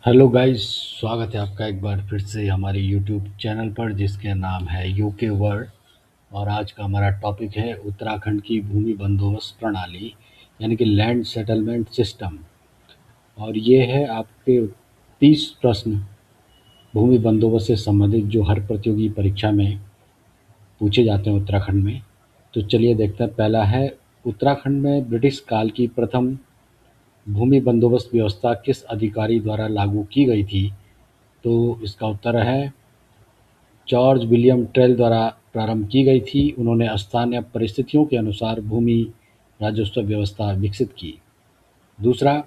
Hello guys, स्वागत है आपका एक बार फिर से हमारे यूट्यूब चैनल पर जिसका नाम है यूके वर्ल्ड। और आज का हमारा टॉपिक है उत्तराखंड की भूमि बंदोबस्त प्रणाली, यानी कि लैंड सेटलमेंट सिस्टम। और ये है आपके 30 प्रश्न भूमि बंदोबस्त से संबंधित जो हर प्रतियोगी परीक्षा में पूछे जाते हैं उत्तराखंड में। तो चलिए देखते हैं। पहला है, उत्तराखंड में ब्रिटिश काल की प्रथम भूमि बंदोबस्त व्यवस्था किस अधिकारी द्वारा लागू की गई थी? तो इसका उत्तर है जॉर्ज विलियम ट्रेल द्वारा प्रारंभ की गई थी। उन्होंने स्थानीय परिस्थितियों के अनुसार भूमि राजस्व व्यवस्था विकसित की। दूसरा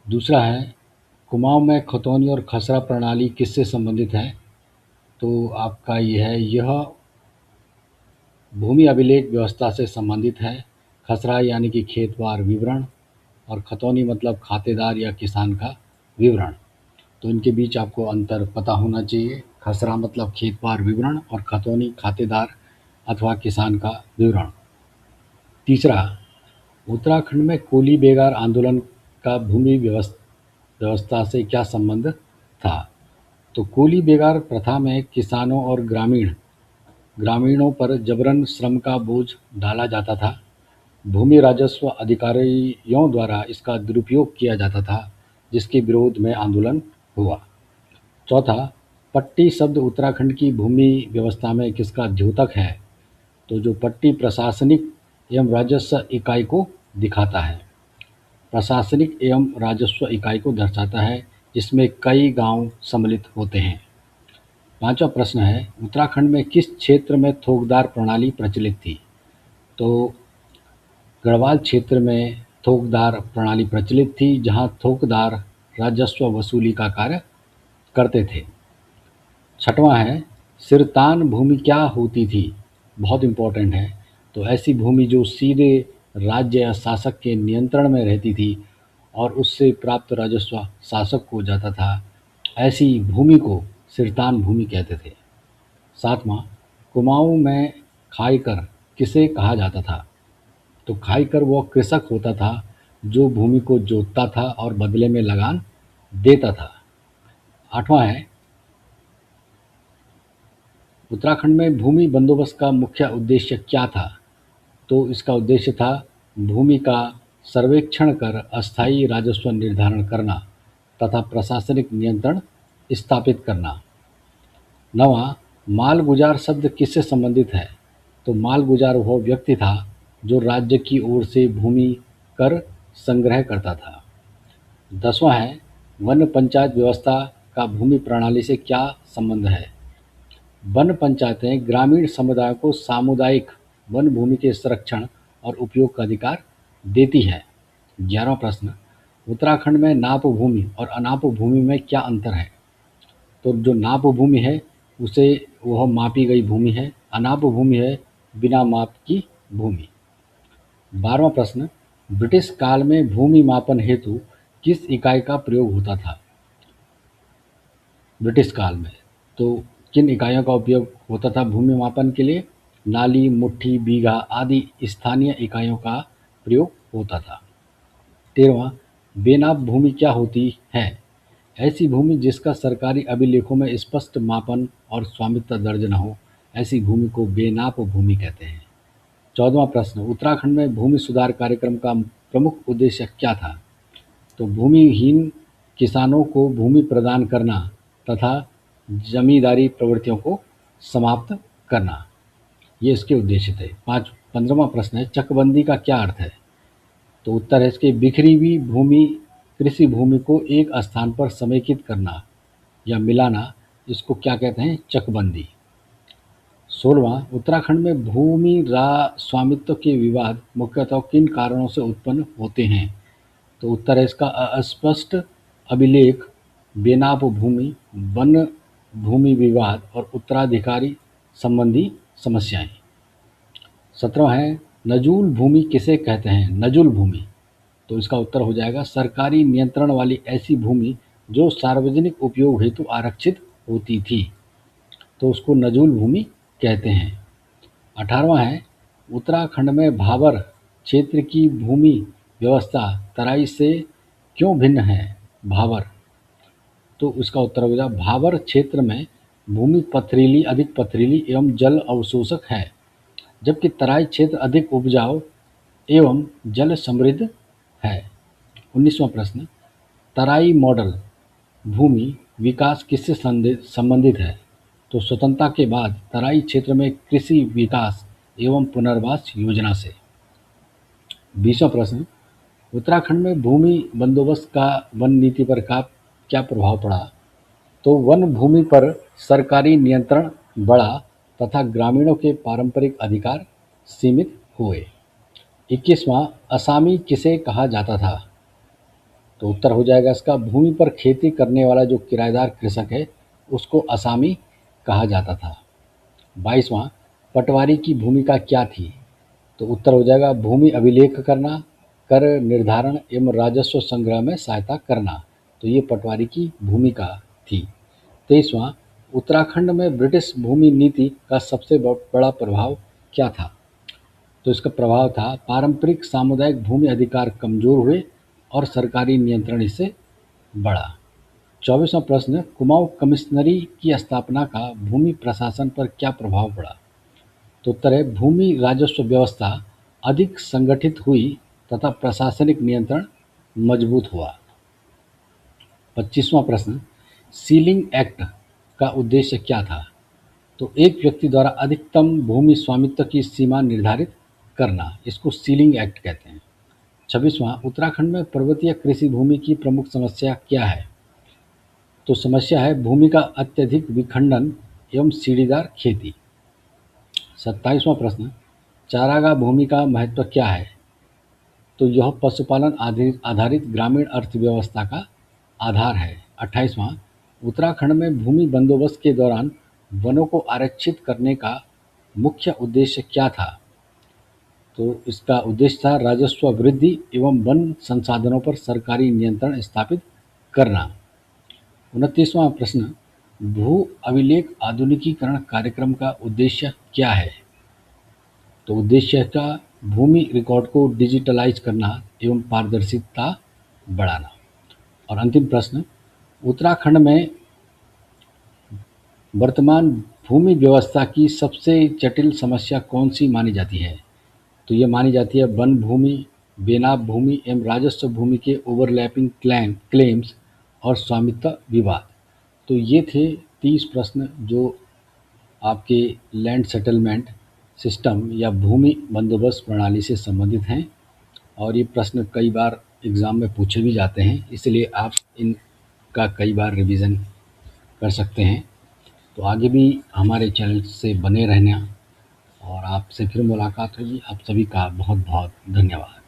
दूसरा है, कुमाऊं में खतौनी और खसरा प्रणाली किससे संबंधित है? तो आपका यह भूमि अभिलेख व्यवस्था से संबंधित है। खसरा यानी कि खेतवार विवरण, और खतौनी मतलब खातेदार या किसान का विवरण। तो इनके बीच आपको अंतर पता होना चाहिए। खसरा मतलब खेतवार विवरण और खतौनी खातेदार अथवा किसान का विवरण। तीसरा, उत्तराखंड में कोली बेगार आंदोलन का भूमि व्यवस्था से क्या संबंध था? तो कोली बेगार प्रथा में किसानों और ग्रामीणों पर जबरन श्रम का बोझ डाला जाता था। भूमि राजस्व अधिकारियों द्वारा इसका दुरुपयोग किया जाता था, जिसके विरोध में आंदोलन हुआ। चौथा, पट्टी शब्द उत्तराखंड की भूमि व्यवस्था में किसका द्योतक है? तो जो पट्टी प्रशासनिक एवं राजस्व इकाई को दिखाता है, प्रशासनिक एवं राजस्व इकाई को दर्शाता है, जिसमें कई गांव सम्मिलित होते हैं। पांचवा प्रश्न है, उत्तराखंड में किस क्षेत्र में थोकदार प्रणाली प्रचलित थी? तो गढ़वाल क्षेत्र में थोकदार प्रणाली प्रचलित थी, जहां थोकदार राजस्व वसूली का कार्य करते थे। छठवां है, सिरतान भूमि क्या होती थी? बहुत इम्पोर्टेंट है। तो ऐसी भूमि जो सीधे राज्य या शासक के नियंत्रण में रहती थी और उससे प्राप्त राजस्व शासक को जाता था, ऐसी भूमि को सिरतान भूमि कहते थे। सातवां, कुमाऊं में खाईकर किसे कहा जाता था? तो खाईकर वह कृषक होता था जो भूमि को जोतता था और बदले में लगान देता था। आठवां है, उत्तराखंड में भूमि बंदोबस्त का मुख्य उद्देश्य क्या था? तो इसका उद्देश्य था भूमि का सर्वेक्षण कर अस्थायी राजस्व निर्धारण करना तथा प्रशासनिक नियंत्रण स्थापित करना। नवा, मालगुजार शब्द किससे संबंधित है? तो मालगुजार वह व्यक्ति था जो राज्य की ओर से भूमि कर संग्रह करता था। दसवां है, वन पंचायत व्यवस्था का भूमि प्रणाली से क्या संबंध है? वन पंचायतें ग्रामीण समुदायों को सामुदायिक वन भूमि के संरक्षण और उपयोग का अधिकार देती है। 11वां प्रश्न, उत्तराखंड में नाप भूमि और अनाप भूमि में क्या अंतर है? तो जो नाप भूमि है उसे वह मापी गई भूमि है, अनाप भूमि है बिना माप की भूमि। 12वां प्रश्न, ब्रिटिश काल में भूमि मापन हेतु किस इकाई का प्रयोग होता था? ब्रिटिश काल में तो किन इकाइयों का उपयोग होता था भूमि मापन के लिए? नाली, मुट्ठी, बीघा आदि स्थानीय इकाइयों का प्रयोग होता था। 13वां, बेनाप भूमि क्या होती है? ऐसी भूमि जिसका सरकारी अभिलेखों में स्पष्ट मापन और स्वामित्व दर्ज न हो, ऐसी भूमि को बेनाप भूमि कहते हैं। 14वां प्रश्न, उत्तराखंड में भूमि सुधार कार्यक्रम का प्रमुख उद्देश्य क्या था? तो भूमिहीन किसानों को भूमि प्रदान करना तथा जमींदारी प्रवृत्तियों को समाप्त करना, ये इसके उद्देश्य थे। 15वां प्रश्न है, चकबंदी का क्या अर्थ है? तो उत्तर है इसके, बिखरी हुई भूमि कृषि भूमि को एक स्थान पर समेकित करना या मिलाना, इसको क्या कहते हैं? चकबंदी। 16वां, उत्तराखंड में भूमि स्वामित्व के विवाद मुख्यतः किन कारणों से उत्पन्न होते हैं? तो उत्तर है इसका, अस्पष्ट अभिलेख, बेनाप भूमि, वन भूमि विवाद और उत्तराधिकारी संबंधी समस्याएं। 17वां है, नजूल भूमि किसे कहते हैं? नजुल भूमि, तो इसका उत्तर हो जाएगा सरकारी नियंत्रण वाली ऐसी भूमि जो सार्वजनिक उपयोग हेतु आरक्षित होती थी, तो उसको नजूल भूमि कहते हैं। 18वां है, उत्तराखंड में भाबर क्षेत्र की भूमि व्यवस्था तराई से क्यों भिन्न है भाबर? तो इसका उत्तर हो जाएगा भाबर क्षेत्र में भूमि पथरीली अधिक पथरीली एवं जल अवशोषक है, जबकि तराई क्षेत्र अधिक उपजाऊ एवं जल समृद्ध है। 19वां प्रश्न, तराई मॉडल भूमि विकास किससे संबंधित है? तो स्वतंत्रता के बाद तराई क्षेत्र में कृषि विकास एवं पुनर्वास योजना से। 20वां प्रश्न, उत्तराखंड में भूमि बंदोबस्त का वन नीति पर क्या प्रभाव पड़ा? तो वन भूमि पर सरकारी नियंत्रण बढ़ा तथा ग्रामीणों के पारंपरिक अधिकार सीमित हुए। 21वां, असामी किसे कहा जाता था? तो उत्तर हो जाएगा इसका भूमि पर खेती करने वाला जो किराएदार कृषक है उसको असामी कहा जाता था। 22वां, पटवारी की भूमिका क्या थी? तो उत्तर हो जाएगा भूमि अभिलेख करना, कर निर्धारण एवं राजस्व संग्रह में सहायता करना। तो ये पटवारी की भूमिका थी। 23वां, उत्तराखंड में ब्रिटिश भूमि नीति का सबसे बड़ा प्रभाव क्या था? तो इसका प्रभाव था पारंपरिक सामुदायिक भूमि अधिकार कमजोर हुए और सरकारी नियंत्रण इससे बढ़ा। 24वां प्रश्न, कुमाऊं कमिश्नरी की स्थापना का भूमि प्रशासन पर क्या प्रभाव पड़ा? तो उत्तर है भूमि राजस्व व्यवस्था अधिक संगठित हुई तथा प्रशासनिक नियंत्रण मजबूत हुआ। 25वां प्रश्न, सीलिंग एक्ट का उद्देश्य क्या था? तो एक व्यक्ति द्वारा अधिकतम भूमि स्वामित्व की सीमा निर्धारित करना, इसको सीलिंग एक्ट कहते हैं। 26वां, उत्तराखंड में पर्वतीय कृषि भूमि की प्रमुख समस्या क्या है? तो समस्या है भूमि का अत्यधिक विखंडन एवं सीढ़ीदार खेती। 27वां प्रश्न, चारागाह भूमि का महत्व क्या है? तो यह पशुपालन आधारित ग्रामीण अर्थव्यवस्था का आधार है। 28वां, उत्तराखंड में भूमि बंदोबस्त के दौरान वनों को आरक्षित करने का मुख्य उद्देश्य क्या था? तो इसका उद्देश्य था राजस्व वृद्धि एवं वन संसाधनों पर सरकारी नियंत्रण स्थापित करना। 29वां प्रश्न, भू अभिलेख आधुनिकीकरण कार्यक्रम का उद्देश्य क्या है? तो उद्देश्य का भूमि रिकॉर्ड को डिजिटलाइज करना एवं पारदर्शिता बढ़ाना। और अंतिम प्रश्न, उत्तराखंड में वर्तमान भूमि व्यवस्था की सबसे जटिल समस्या कौन सी मानी जाती है? तो ये मानी जाती है वन भूमि, बेनाब भूमि एवं राजस्व भूमि के ओवरलैपिंग क्लेम्स और स्वामित्व विवाद। तो ये थे 30 प्रश्न जो आपके लैंड सेटलमेंट सिस्टम या भूमि बंदोबस्त प्रणाली से संबंधित हैं और ये प्रश्न कई बार एग्ज़ाम में पूछे भी जाते हैं, इसलिए आप इनका कई बार रिवीजन कर सकते हैं। तो आगे भी हमारे चैनल से बने रहना और आपसे फिर मुलाकात होगी। आप सभी का बहुत बहुत धन्यवाद।